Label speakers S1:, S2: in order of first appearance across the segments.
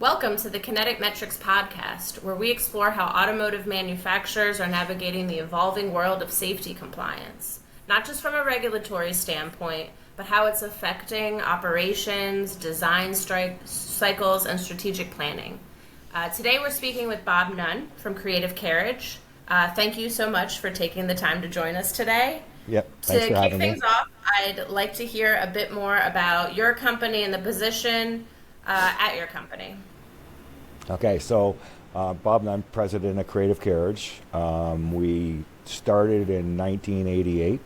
S1: Welcome to the Kinetic Metrics podcast, where we explore how automotive manufacturers are navigating the evolving world of safety compliance, not just from a regulatory standpoint, but how it's affecting operations, design cycles, and strategic planning. Today we're speaking with Bob Nunn from Carriage. Thank you so much for taking the time to join us today.
S2: Yep, thanks for
S1: To kick
S2: having me.
S1: things off, I'd like to hear a bit more about your company and the position at your company.
S2: Okay, so Bob and I'm president of Creative Carriage. We started in 1988.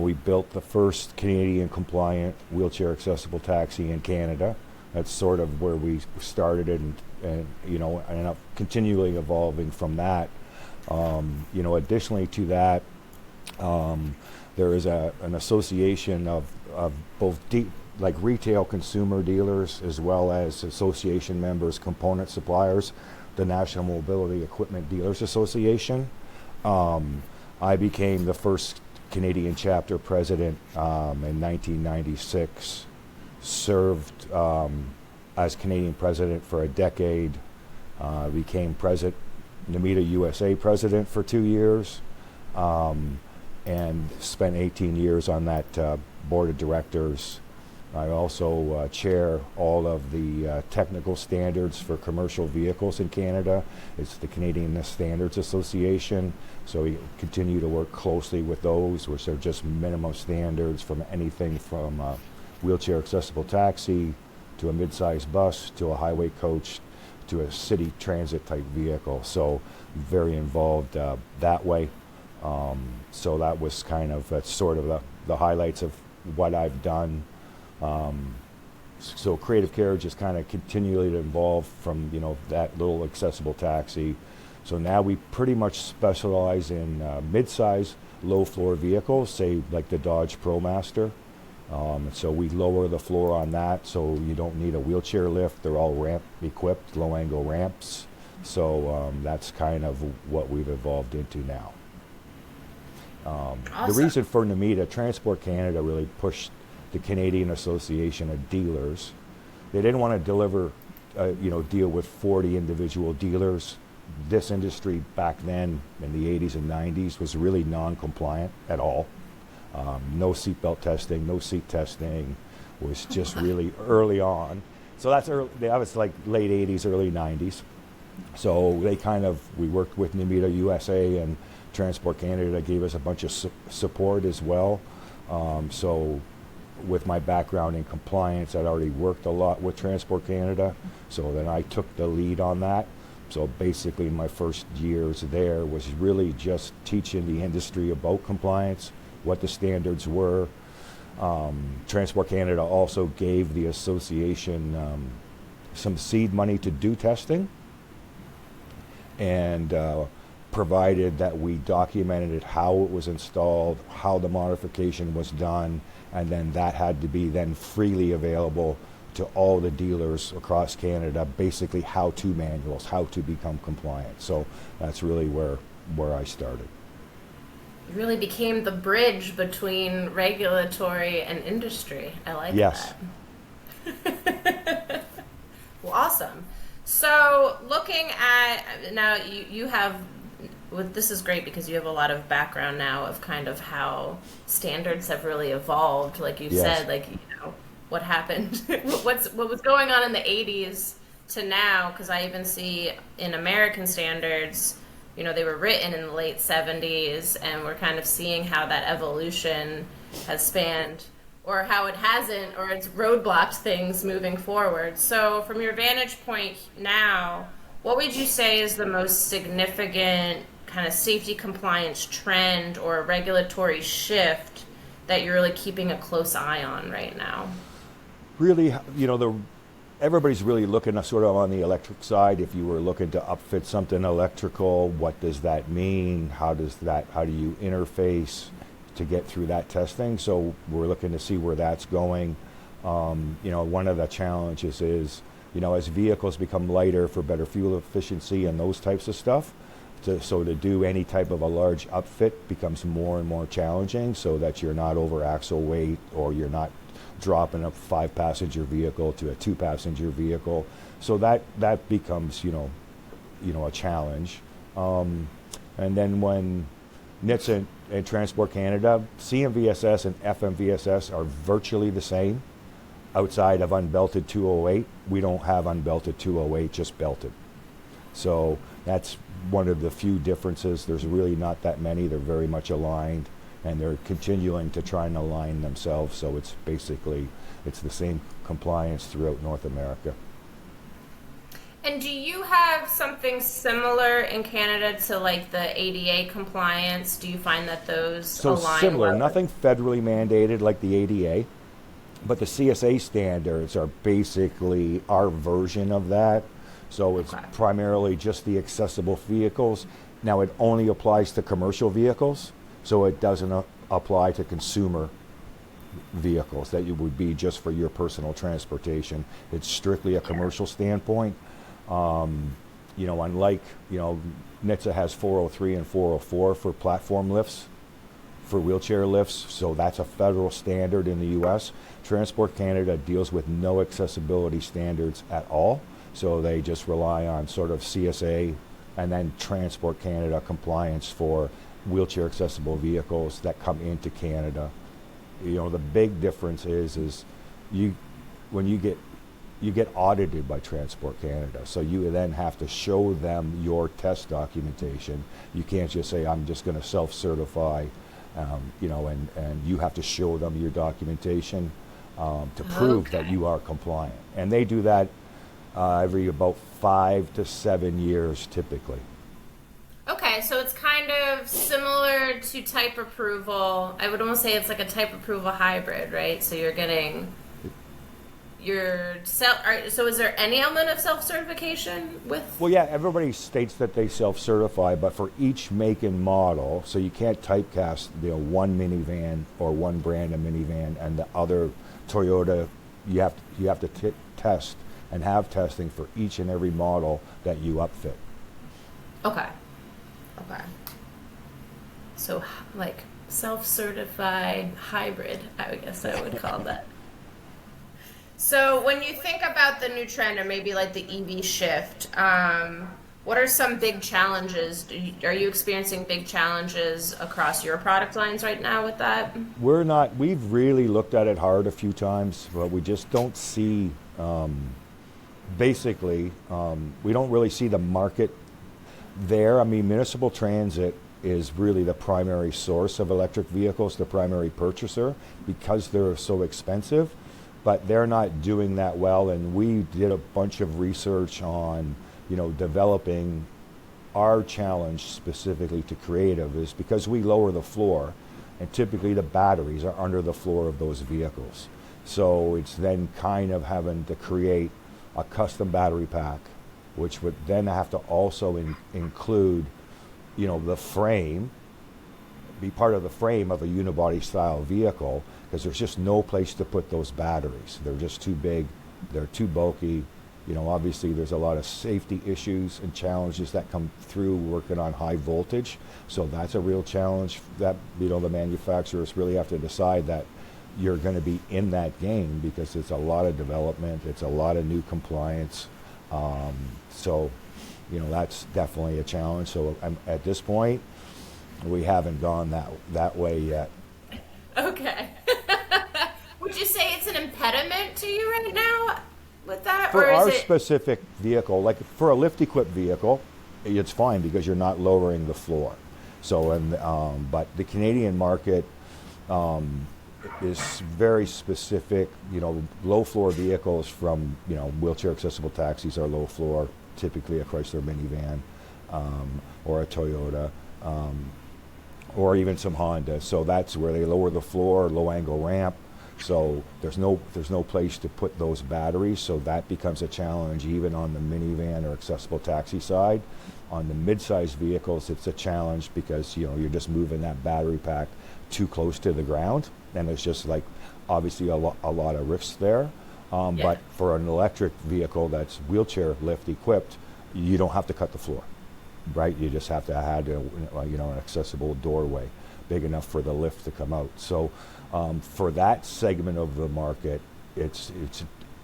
S2: We built the first Canadian compliant wheelchair accessible taxi in Canada. That's sort of where we started and ended up continually evolving from that. Additionally to that, there is an association of both like retail consumer dealers as well as association members, component suppliers, the National Mobility Equipment Dealers Association. I became the first Canadian chapter president in 1996, served as Canadian president for a decade, became Namita USA president for 2 years, and spent 18 years on that board of directors. I also chair all of the technical standards for commercial vehicles in Canada. It's the Canadian Standards Association, so we continue to work closely with those, which are just minimum standards from anything from a wheelchair accessible taxi to a mid-sized bus to a highway coach to a city transit type vehicle. So very involved that way. So that was kind of sort of the highlights of what I've done. So Creative Carriage is kind of continually evolved from that little accessible taxi. So now we pretty much specialize in mid-size, low-floor vehicles, say like the Dodge ProMaster. So we lower the floor on that, so you don't need a wheelchair lift. They're all ramp equipped, low-angle ramps. So that's kind of what we've evolved into now.
S1: Awesome.
S2: The reason for Namita, Transport Canada really pushed the Canadian Association of Dealers. They didn't want to deal with 40 individual dealers. This industry back then in the 80s and 90s was really non-compliant at all. No seatbelt testing, no seat testing, was just really early on. So that was like late 80s, early 90s. So we worked with Namita USA and Transport Canada gave us a bunch of support as well. So with my background in compliance, I'd already worked a lot with Transport Canada, so then I took the lead on that. So basically my first years there was really just teaching the industry about compliance, what the standards were. Transport Canada also gave the association some seed money to do testing, and provided that we documented how it was installed, how the modification was done, and then that had to be then freely available to all the dealers across Canada, basically how-to manuals, how to become compliant. So that's really where I started.
S1: You really became the bridge between regulatory and industry. I like
S2: Yes.
S1: that. Well, awesome. So looking at, now you have, this is great because you have a lot of background now of kind of how standards have really evolved. Like you
S2: Yes.
S1: said, what happened, what was going on in the 80s to now, because I even see in American standards, they were written in the late 70s, and we're kind of seeing how that evolution has spanned, or how it hasn't, or it's roadblocked things moving forward. So from your vantage point now, what would you say is the most significant kind of safety compliance trend or regulatory shift that you're really keeping a close eye on right now?
S2: Really, everybody's really looking sort of on the electric side. If you were looking to upfit something electrical, what does that mean? How do you interface to get through that testing? So we're looking to see where that's going. One of the challenges is, as vehicles become lighter for better fuel efficiency and those types of stuff, so to do any type of a large upfit becomes more and more challenging, so that you're not over axle weight or you're not dropping a 5-passenger vehicle to a 2-passenger vehicle. So that becomes, a challenge. And then when NHTSA and Transport Canada, CMVSS and FMVSS are virtually the same. Outside of unbelted 208, we don't have unbelted 208, just belted. So that's one of the few differences. There's really not that many. They're very much aligned, and they're continuing to try and align themselves. So it's the same compliance throughout North America.
S1: And do you have something similar in Canada to like the ADA compliance? Do you find that those align?
S2: So similar,
S1: well?
S2: nothing federally mandated like the ADA, but the CSA standards are basically our version of that. So it's primarily just the accessible vehicles. Now it only applies to commercial vehicles, so it doesn't apply to consumer vehicles that it would be just for your personal transportation. It's strictly a commercial standpoint. Unlike, NHTSA has 403 and 404 for platform lifts, for wheelchair lifts, so that's a federal standard in the U.S. Transport Canada deals with no accessibility standards at all, so they just rely on sort of CSA and then Transport Canada compliance for wheelchair accessible vehicles that come into Canada. The big difference is when you get audited by Transport Canada, so you then have to show them your test documentation. You can't just say, I'm just going to self-certify, and you have to show them your documentation to prove that you are compliant. And they do that every about 5 to 7 years typically.
S1: Okay, so it's kind of similar to type approval. I would almost say it's like a type approval hybrid, right? So you're getting so is there any element of self-certification with?
S2: Well, yeah, everybody states that they self-certify, but for each make and model, so you can't typecast one minivan or one brand of minivan and the other Toyota. You have to test and have testing for each and every model that you upfit.
S1: Okay. So like self-certified hybrid, I guess I would call that. So when you think about the new trend, or maybe like the EV shift, what are some big challenges? Are you experiencing big challenges across your product lines right now with that?
S2: We're not. We've really looked at it hard a few times, but we just don't see, we don't really see the market there. I mean, municipal transit is really the primary source of electric vehicles, the primary purchaser, because they're so expensive. But they're not doing that well, and we did a bunch of research on, developing our challenge specifically to Creative is because we lower the floor, and typically the batteries are under the floor of those vehicles. So it's then kind of having to create a custom battery pack, which would then have to also include, the frame, be part of the frame of a unibody style vehicle, because there's just no place to put those batteries. They're just too big, they're too bulky. Obviously there's a lot of safety issues and challenges that come through working on high voltage. So that's a real challenge that, the manufacturers really have to decide that you're going to be in that game, because it's a lot of development, it's a lot of new compliance. That's definitely a challenge. So at this point, we haven't gone that way yet.
S1: Okay. Would you say it's an impediment to you right now with that?
S2: For
S1: or is
S2: our
S1: it...
S2: specific vehicle, like for a lift-equipped vehicle, it's fine because you're not lowering the floor. So, but the Canadian market is very specific. Low-floor vehicles from, wheelchair-accessible taxis are low floor, typically a Chrysler minivan or a Toyota. Or even some Honda. So that's where they lower the floor, low angle ramp. So there's no place to put those batteries. So that becomes a challenge even on the minivan or accessible taxi side. On the mid-sized vehicles, it's a challenge because you're just moving that battery pack too close to the ground, and there's just obviously a lot of risks there. But for an electric vehicle that's wheelchair lift equipped, you don't have to cut the floor. Right, you just have to add an accessible doorway big enough for the lift to come out. So For that segment of the market, it's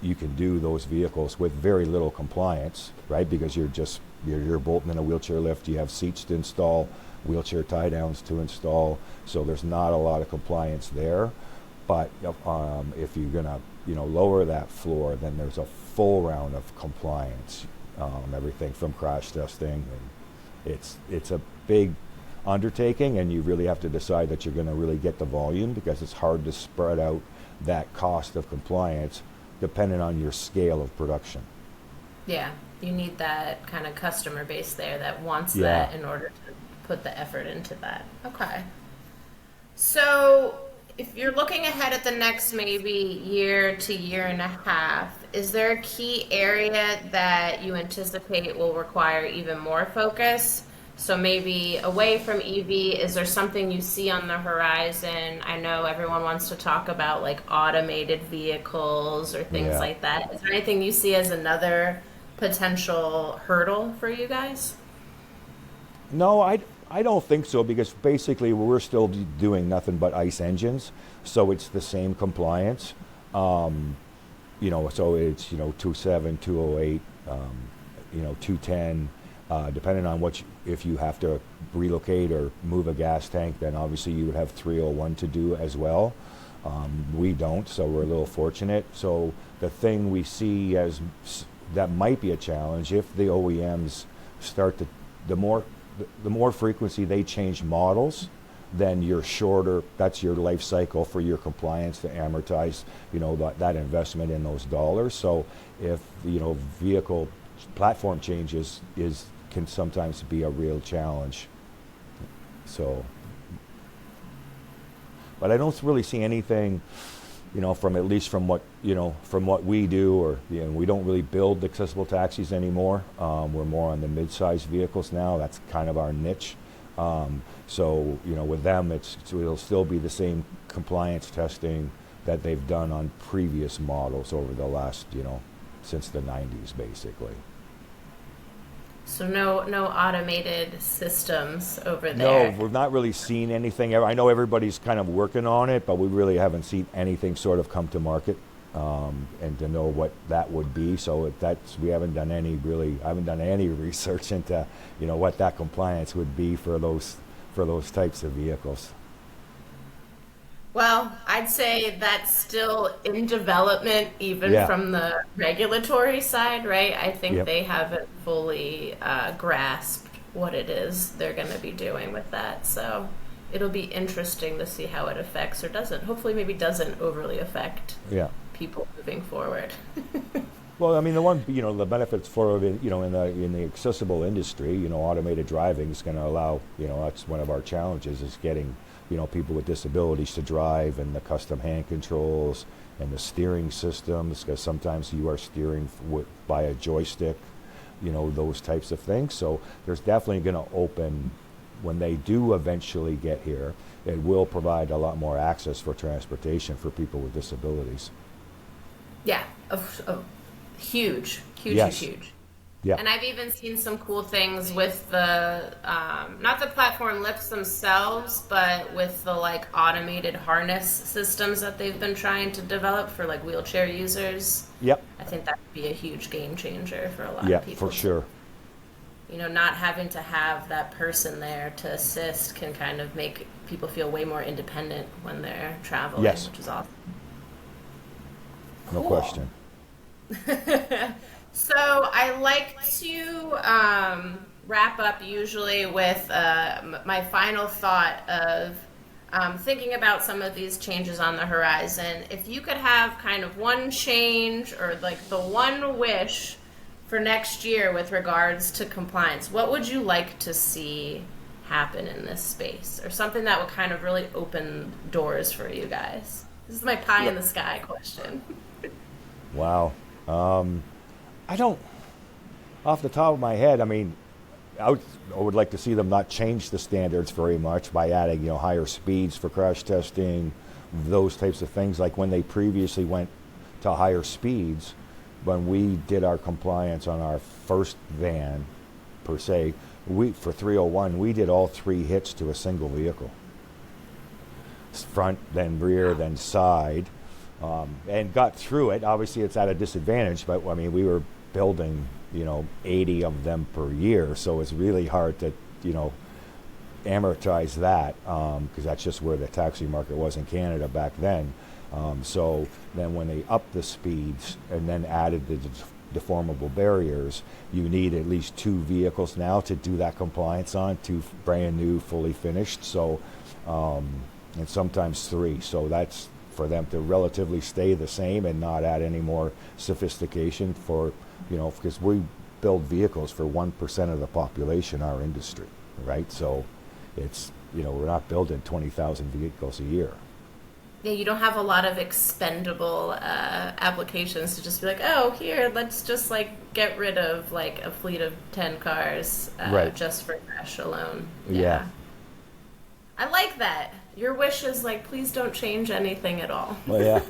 S2: you can do those vehicles with very little compliance, right? Because you're bolting in a wheelchair lift, you have seats to install, wheelchair tie downs to install, so there's not a lot of compliance there. But if you're gonna lower that floor, then there's a full round of compliance, everything from crash testing, and it's a big undertaking, and you really have to decide that you're going to really get the volume, because it's hard to spread out that cost of compliance depending on your scale of production.
S1: Yeah, you need that kind of customer base there that wants
S2: Yeah.
S1: that in order to put the effort into that. Okay. So if you're looking ahead at the next maybe year to year and a half, is there a key area that you anticipate will require even more focus? So maybe away from EV, is there something you see on the horizon? I know everyone wants to talk about like automated vehicles or things
S2: Yeah.
S1: like that. Is there anything you see as another potential hurdle for you guys?
S2: No, I don't think so, because basically we're still doing nothing but ICE engines, so it's the same compliance. So it's 27, 208, 210, depending on if you have to relocate or move a gas tank, then obviously you would have 301 to do as well. We don't, so we're a little fortunate. So the thing we see as that might be a challenge, if the OEMs start to, the more frequency they change models, then you're shorter. That's your life cycle for your compliance to amortize, that investment in those dollars. So if vehicle platform changes can sometimes be a real challenge. So, but I don't really see anything, from at least from what we do, or we don't really build accessible taxis anymore. We're more on the mid-sized vehicles now. That's kind of our niche. So with them, it'll still be the same compliance testing that they've done on previous models over the last since the 90s, basically.
S1: So no automated systems over
S2: No,
S1: there.
S2: we've not really seen anything. I know everybody's kind of working on it, but we really haven't seen anything sort of come to market, and to know what that would be. So we haven't done any research into what that compliance would be for those types of vehicles.
S1: Well, I'd say that's still in development, even
S2: Yeah.
S1: from the regulatory side, right? I think
S2: Yep.
S1: they haven't fully grasped what it is they're going to be doing with that. So it'll be interesting to see how it affects or doesn't. Hopefully, maybe doesn't overly affect
S2: Yeah.
S1: people moving forward.
S2: Well, I mean, the benefits for it, in the accessible industry, automated driving is going to allow, that's one of our challenges, is getting, people with disabilities to drive, and the custom hand controls and the steering systems, because sometimes you are steering by a joystick, those types of things. So there's definitely going to open, when they do eventually get here, it will provide a lot more access for transportation for people with disabilities.
S1: Yeah, huge,
S2: Yes.
S1: huge.
S2: Yeah.
S1: And I've even seen some cool things with the, not the platform lifts themselves, but with the like automated harness systems that they've been trying to develop for like wheelchair users.
S2: Yep.
S1: I think that would be a huge game changer for a lot
S2: Yeah,
S1: of people.
S2: for sure.
S1: Not having to have that person there to assist can kind of make people feel way more independent when they're traveling,
S2: Yes.
S1: which is awesome.
S2: No
S1: Cool.
S2: question.
S1: So I like to wrap up usually with my final thought of thinking about some of these changes on the horizon. If you could have kind of one change or like the one wish for next year with regards to compliance, what would you like to see happen in this space, or something that would kind of really open doors for you guys? This is my pie in the sky question.
S2: Wow. I don't, off the top of my head, I mean, I would like to see them not change the standards very much by adding, higher speeds for crash testing, those types of things. Like when they previously went to higher speeds, when we did our compliance on our first van, per se, for 301, we did all 3 hits to a single vehicle. front, then rear, then side, and got through it. Obviously, it's at a disadvantage, but I mean, we were building, 80 of them per year, so it's really hard to, amortize that, because that's just where the taxi market was in Canada back then. So then when they upped the speeds and then added the deformable barriers, you need at least 2 vehicles now to do that compliance on, 2 brand new, fully finished. So, and sometimes 3. So that's for them to relatively stay the same and not add any more sophistication for, because we build vehicles for 1% of the population, our industry, right? So it's, we're not building 20,000 vehicles a year.
S1: Yeah, you don't have a lot of expendable applications to just be like, oh, here, let's just like get rid of like a fleet of 10 cars
S2: right.
S1: just for cash alone.
S2: Yeah.
S1: I like that. Your wish is like, please don't change anything at all.
S2: Well, yeah.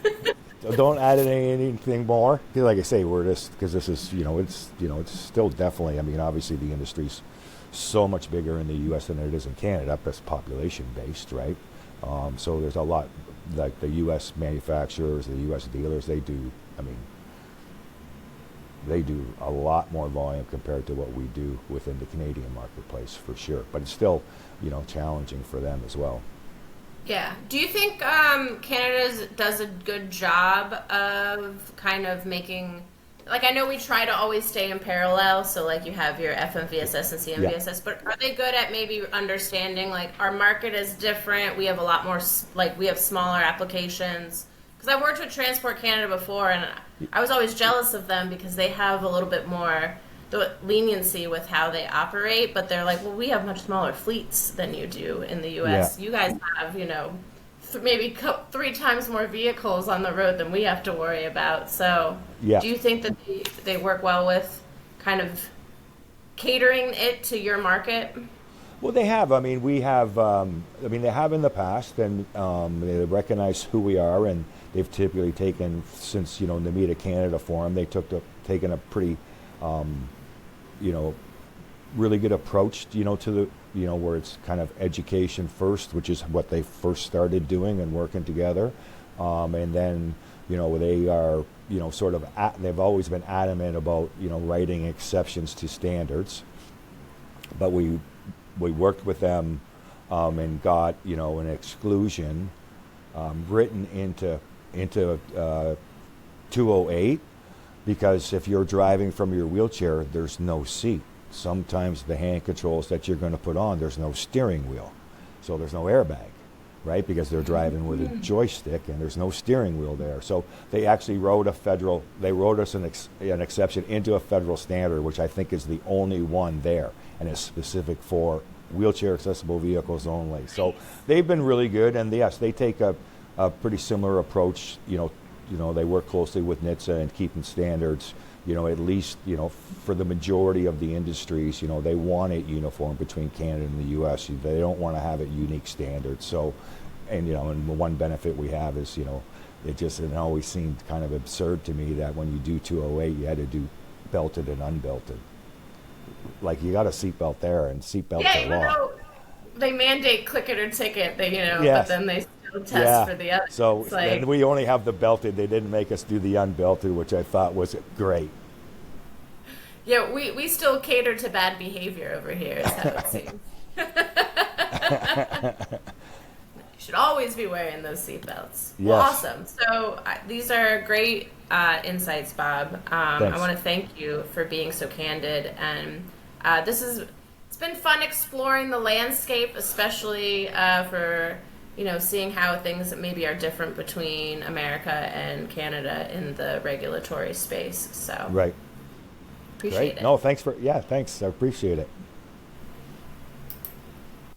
S2: So don't add anything more. Like I say, we're just, because this is, it's still definitely, I mean, obviously the industry's so much bigger in the U.S. than it is in Canada. That's population based, right? So there's a lot, like the U.S. manufacturers, the U.S. dealers, they do a lot more volume compared to what we do within the Canadian marketplace, for sure. But it's still, challenging for them as well.
S1: Yeah. Do you think Canada does a good job of kind of making, like, I know we try to always stay in parallel, so like you have your FMVSS and CMVSS, but are they good at maybe understanding like our market is different, we have a lot more, like we have smaller applications? Because I've worked with Transport Canada before, and I was always jealous of them because they have a little bit more leniency with how they operate, but they're like, well, we have much smaller fleets than you do in the U.S. Yeah. You guys have, maybe 3 times more vehicles on the road than we have to worry about. So
S2: yeah.
S1: Do you think that they work well with kind of catering it to your market?
S2: Well, they have. I mean, we have, they have in the past, and they recognize who we are, and they've typically taken, since, the Meet of Canada Forum, taken a pretty, really good approach, to the, where it's kind of education first, which is what they first started doing and working together. And then, they are, sort of, they've always been adamant about, writing exceptions to standards. But we worked with them and got, an exclusion written into 208, because if you're driving from your wheelchair, there's no seat. Sometimes the hand controls that you're going to put on, there's no steering wheel. So there's no airbag, right? Because they're driving with a joystick and there's no steering wheel there. So they actually wrote us an exception into a federal standard, which I think is the only one there, and it's specific for wheelchair accessible vehicles only. So they've been really good, and yes, they take a pretty similar approach. They work closely with NHTSA and keeping standards, at least, for the majority of the industries, they want it uniform between Canada and the U.S. They don't want to have it unique standards. So, and the one benefit we have is, it always seemed kind of absurd to me that when you do 208, you had to do belted and unbelted. Like, you got a seatbelt there, and seatbelts are law.
S1: They mandate click it or ticket, yes. But then they still test for the other.
S2: So and we only have the belted. They didn't make us do the unbelted, which I thought was great.
S1: Yeah, we still cater to bad behavior over here, is how it seems. You should always be wearing those seatbelts.
S2: Yes.
S1: Well, awesome. So these are great insights, Bob. I want to thank you for being so candid, and it's been fun exploring the landscape, especially for seeing how things maybe are different between America and Canada in the regulatory space. So
S2: right.
S1: Appreciate it.
S2: No, thanks. I appreciate it.